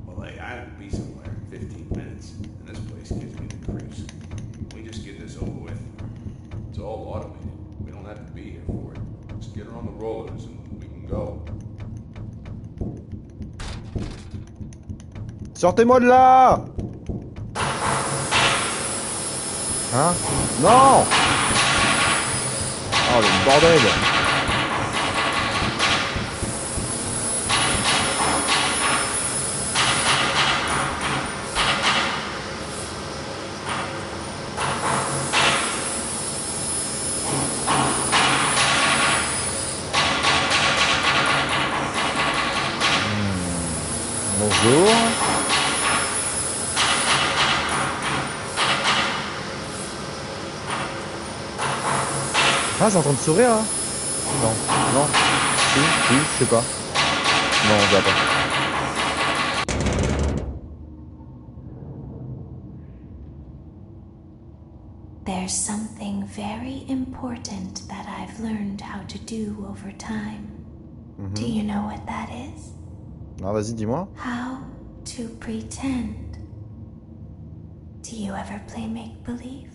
Speaker 12: Well, hey, I have to be somewhere in 15 minutes, and this place gives me the creeps. We just get this over with. It's all automated. We don't have to be here for it. Just get her on the rollers and we can go.
Speaker 11: Sortez-moi de là! Hein? Non! Oh, le bordel! Bonjour. Ah, c'est en train de sourire, hein? Non, non. Si, je sais pas. Non, on va pas.
Speaker 8: There's something very important that I've learned how to do over time. Do you know what that is?
Speaker 11: Non, vas-y, dis-moi.
Speaker 8: How to pretend. Do you ever play make-believe?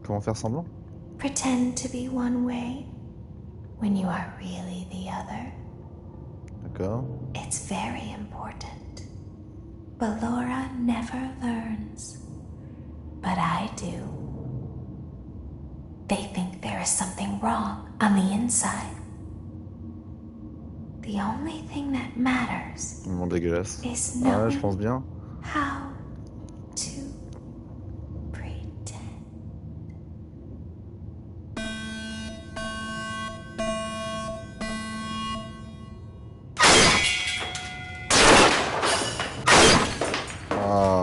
Speaker 11: Comment faire semblant?
Speaker 8: Pretend to be one way when you are really the other.
Speaker 11: D'accord.
Speaker 8: It's very important. Ballora never learns. But I do. They think there is something wrong on the inside. The only thing that matters
Speaker 11: Mon dégueulasse.
Speaker 8: is
Speaker 11: Ah, je
Speaker 8: knowing
Speaker 11: pense bien.
Speaker 8: how to pretend.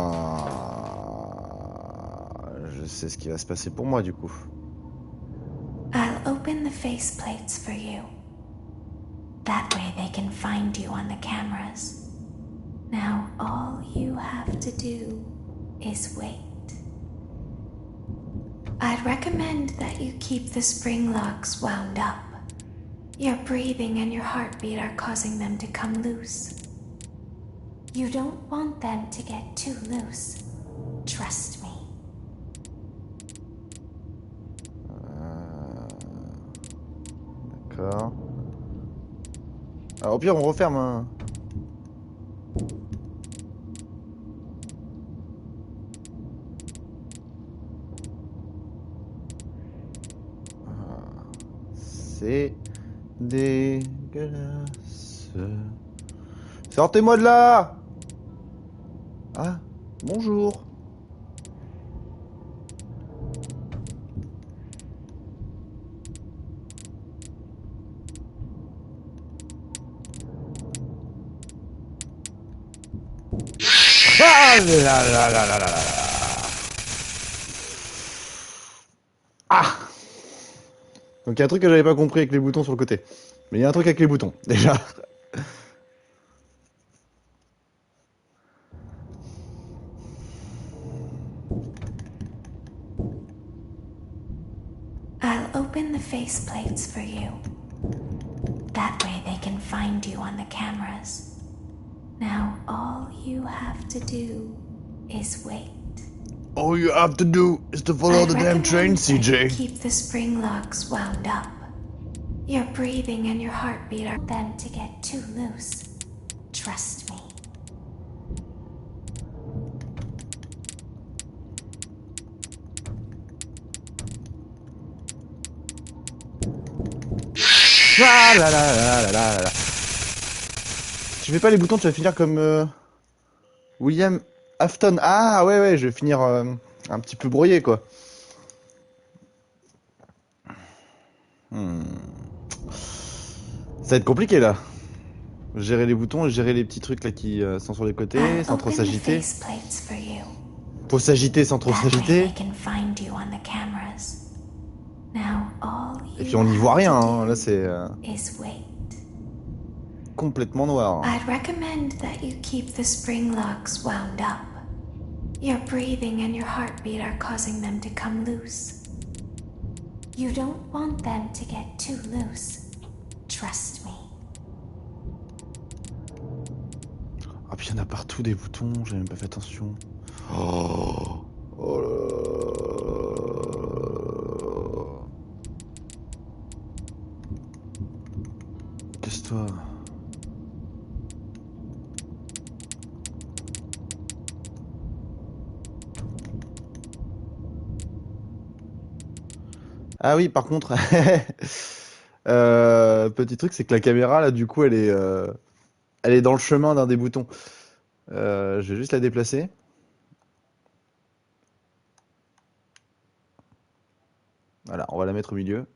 Speaker 11: Ah, je sais ce qui va se passer pour moi du coup.
Speaker 8: I'll open the faceplates for you. That way they can find you on the cameras. Now all you have to do is wait. I'd recommend that you keep the spring locks wound up. Your breathing and your heartbeat are causing them to come loose. You don't want them to get too loose. Trust me.
Speaker 11: D'accord. Alors, au pire, on referme. Hein. C'est dégueulasse. Sortez-moi de là! Ah, bonjour. Ah là là là là là là là. Ah! Donc il y a un truc que j'avais pas compris avec les boutons sur le côté. Mais il y a un truc avec les boutons, déjà.
Speaker 8: I'll open the faceplates for you. That way they can find you on the cameras. Now all you have to do is wait.
Speaker 11: All you have to do is to follow the damn train, CJ.
Speaker 8: Keep the spring locks wound up. Your breathing and your heartbeat are them to get too loose. Trust me.
Speaker 11: Ah là là là là là là. Si tu fais pas les boutons, tu vas finir comme William Afton. Ah ouais ouais, je vais finir un petit peu brouillé quoi. Ça va être compliqué là. Gérer les boutons et gérer les petits trucs là qui sont sur les côtés sans trop s'agiter. Faut s'agiter sans trop s'agiter. Et puis on n'y voit rien, hein. Là c'est complètement noir.
Speaker 8: I'd recommend that you keep the spring locks wound up. Your breathing and your heartbeat are causing them to come loose. You don't want them to get too loose. Trust me.
Speaker 11: Ah puis il y en a partout des boutons, j'ai même pas fait attention. Oh, oh là là. Casse-toi. Ah oui, par contre, petit truc, c'est que la caméra, là, du coup, elle est dans le chemin d'un des boutons. Je vais juste la déplacer. Voilà, on va la mettre au milieu.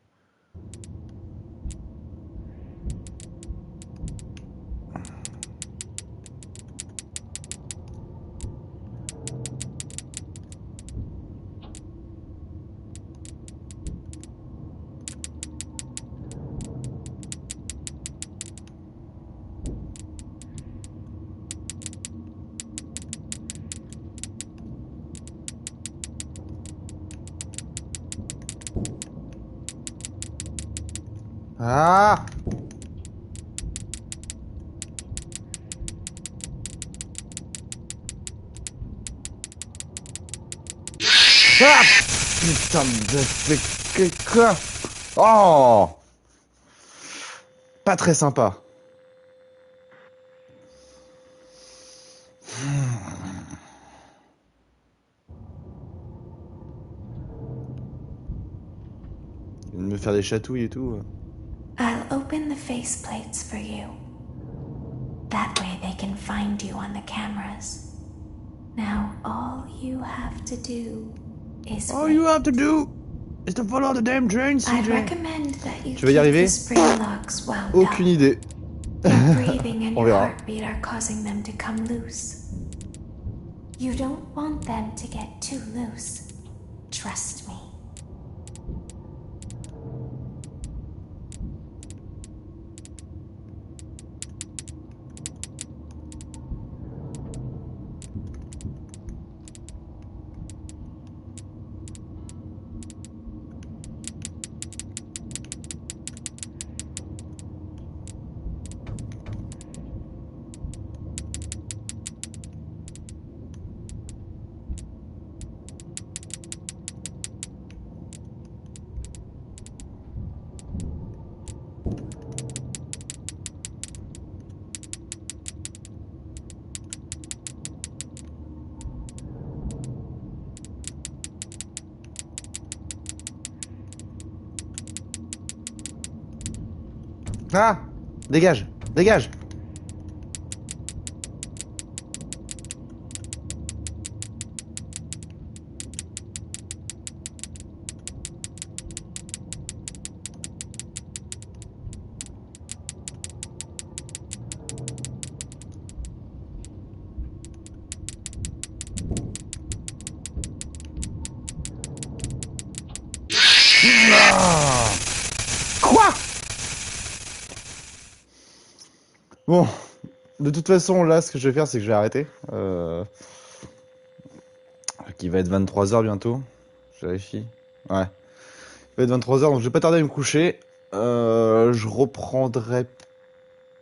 Speaker 11: Ah! Ah! Putain de fait quoi? Oh! Pas très sympa. Il vient de me faire des chatouilles et tout.
Speaker 8: I'll open the faceplates for you. That way they can find you on the cameras. Now all you have to do is
Speaker 11: All you have to do is to follow the damn train, CJ.
Speaker 8: I'd recommend that you
Speaker 11: Tu vas y arriver?
Speaker 8: keep the spring locks wound
Speaker 11: Aucune idée.
Speaker 8: up. Your breathing and
Speaker 11: On
Speaker 8: your
Speaker 11: verra.
Speaker 8: heartbeat are causing them to come loose. You don't want them to get too loose. Trust me.
Speaker 11: Ah! Dégage! Dégage! Quoi? Bon, de toute façon, là, ce que je vais faire, c'est que je vais arrêter. Qui va être 23h bientôt. Je vérifie. Ouais. Il va être 23h, donc je vais pas tarder à me coucher. Je reprendrai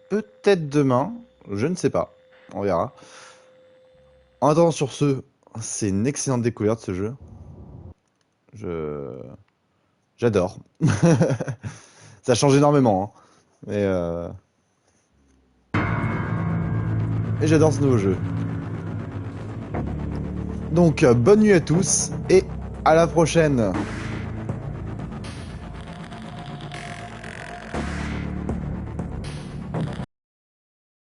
Speaker 11: peut-être demain. Je ne sais pas. On verra. En attendant, sur ce, c'est une excellente découverte, ce jeu. J'adore. Ça change énormément, hein. Et j'adore ce nouveau jeu. Donc, bonne nuit à tous et à la prochaine.